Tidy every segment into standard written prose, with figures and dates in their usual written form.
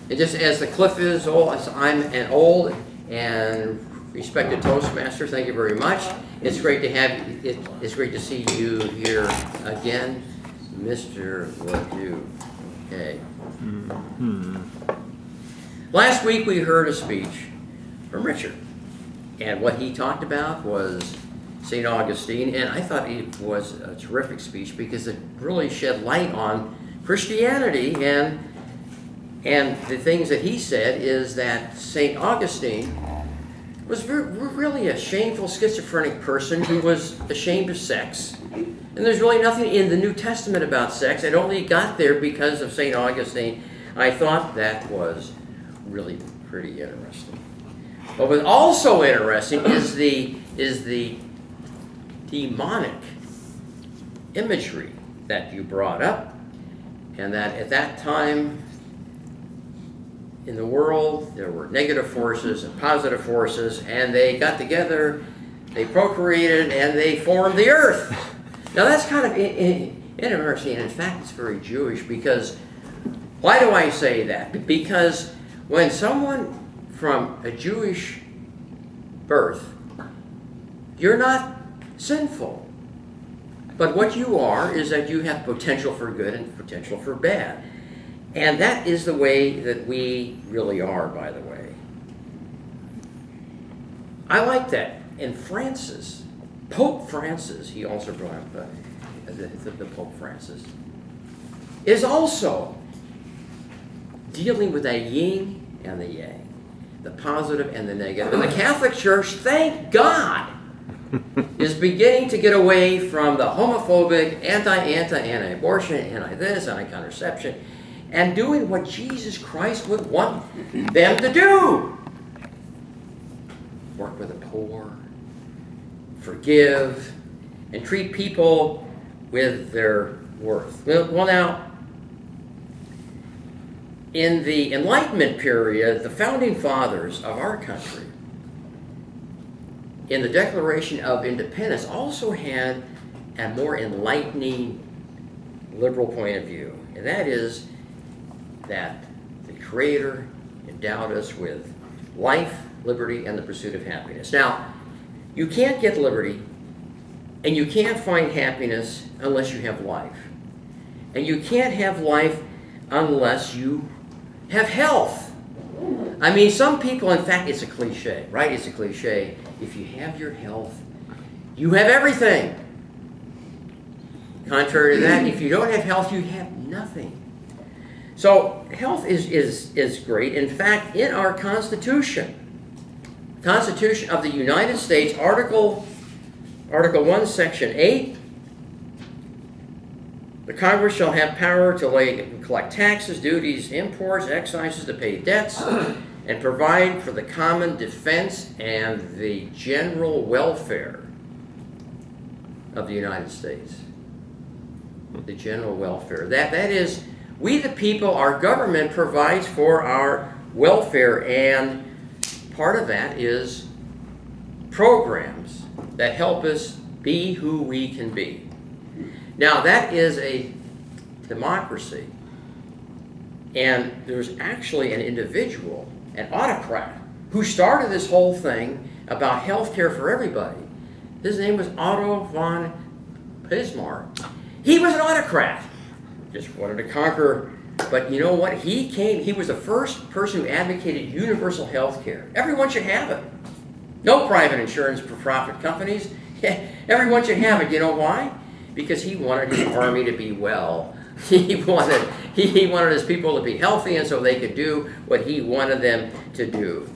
And just as the cliff is old, as I'm an old and respected Toastmaster, thank you very much. It's great to have it's great to see you here again, Mr. Ledoux. Okay. Last week we heard a speech from Richard, and what he talked about was St. Augustine, and I thought it was a terrific speech because it really shed light on Christianity, and the things that he said is that St. Augustine was really a shameful schizophrenic person who was ashamed of sex. And there's really nothing in the New Testament about sex. It only got there because of St. Augustine. I thought that was really pretty interesting. What was also interesting is the demonic imagery that you brought up, and that at that time in the world there were negative forces and positive forces, and they got together, they procreated, and they formed the earth. Now that's kind of interesting, and in fact it's very Jewish, because why do I say that? Because when someone from a Jewish birth, you're not sinful. But what you are is that you have potential for good and potential for bad. And that is the way that we really are, by the way. I like that. And Francis, Pope Francis, he also brought up the Pope Francis, is also dealing with that yin and the yang, the positive and the negative. And the Catholic Church, thank God, is beginning to get away from the homophobic, anti-abortion, anti-this, anti-contraception, and doing what Jesus Christ would want them to do. Work with the poor, forgive, and treat people with their worth. Well, now, in the Enlightenment period, the founding fathers of our country, in the Declaration of Independence, also had a more enlightening liberal point of view. And that is that the Creator endowed us with life, liberty, and the pursuit of happiness. Now, you can't get liberty and you can't find happiness unless you have life. And you can't have life unless you have health. I mean, some people, in fact, it's a cliche, right? It's a cliche. If you have your health, you have everything. Contrary to that, if you don't have health, you have nothing. So health is great. In fact, in our Constitution of the United States, Article 1, Section 8, the Congress shall have power to collect taxes, duties, imports, excises, to pay debts, and provide for the common defense and the general welfare of the United States. The general welfare. That is, we the people, our government provides for our welfare, and part of that is programs that help us be who we can be. Now, that is a democracy, and there's actually an individual, an autocrat, who started this whole thing about health care for everybody. His name was Otto von Bismarck. He was an autocrat, just wanted to conquer, but you know what? He was the first person who advocated universal health care. Everyone should have it. No private insurance for profit companies. Everyone should have it. You know why? Because he wanted his army to be well. He wanted his people to be healthy, and so they could do what he wanted them to do.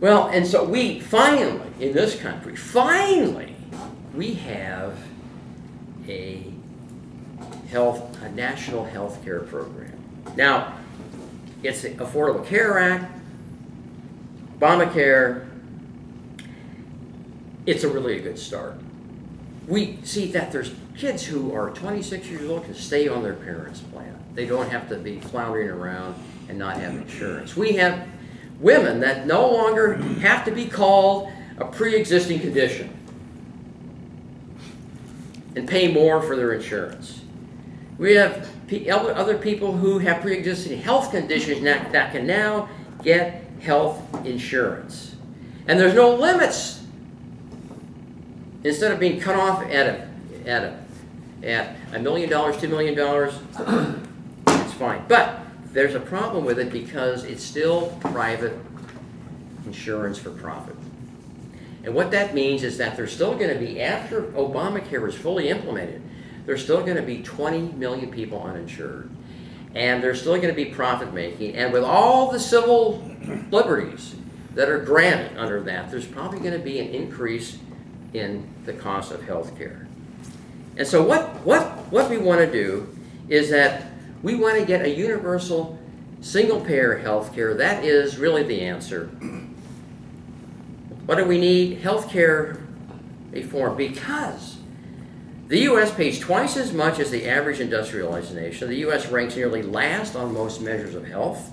Well, and so we finally, in this country, we have a national health care program. Now, it's the Affordable Care Act, Obamacare. It's really a good start. We see that there's kids who are 26 years old can stay on their parents' plan. They don't have to be floundering around and not have insurance. We have women that no longer have to be called a pre-existing condition and pay more for their insurance. We have other people who have pre-existing health conditions that can now get health insurance. And there's no limits. Instead of being cut off at $1 million, $2 million, it's fine. But there's a problem with it because it's still private insurance for profit. And what that means is that there's still going to be, after Obamacare is fully implemented, there's still going to be 20 million people uninsured. And there's still going to be profit making. And with all the civil liberties that are granted under that, there's probably going to be an increase in the cost of health care. And so what we want to do is that we want to get a universal single-payer health care. That is really the answer. What do we need? Health care reform, because the U.S. pays twice as much as the average industrialized nation. The U.S. ranks nearly last on most measures of health,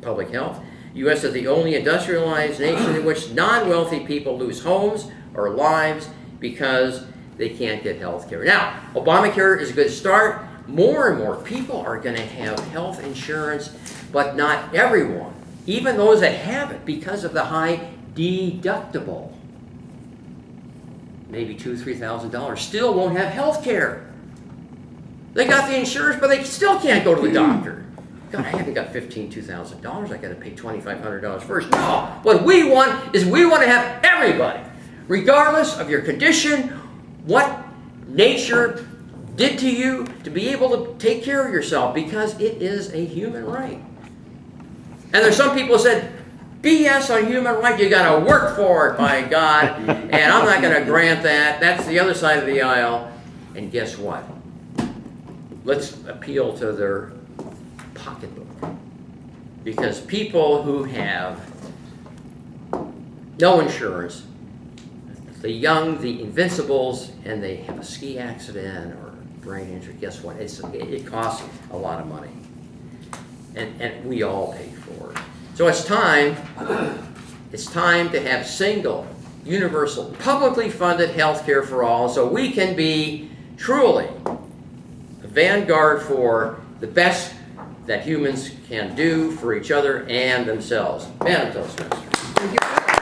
public health. The U.S. is the only industrialized nation in which non-wealthy people lose homes or lives because they can't get health care. Now, Obamacare is a good start. More and more people are going to have health insurance, but not everyone. Even those that have it, because of the high deductible, maybe $2,000, $3,000, still won't have health care. They got the insurance, but they still can't go to the doctor. God, I haven't got $2,000, $2,000. I got to pay $2,500 first. No, what we want is we want to have everybody, regardless of your condition, what nature did to you, to be able to take care of yourself, because it is a human right. And there's some people who said, BS on human rights, you got to work for it, by God, and I'm not going to grant that. That's the other side of the aisle. And guess what? Let's appeal to their pocketbook. Because people who have no insurance, the young, the invincibles, and they have a ski accident or brain injury, guess what? It costs a lot of money. And we all pay for it. So it's time to have single, universal, publicly funded health care for all, so we can be truly a vanguard for the best that humans can do for each other and themselves. Madam Toastmaster.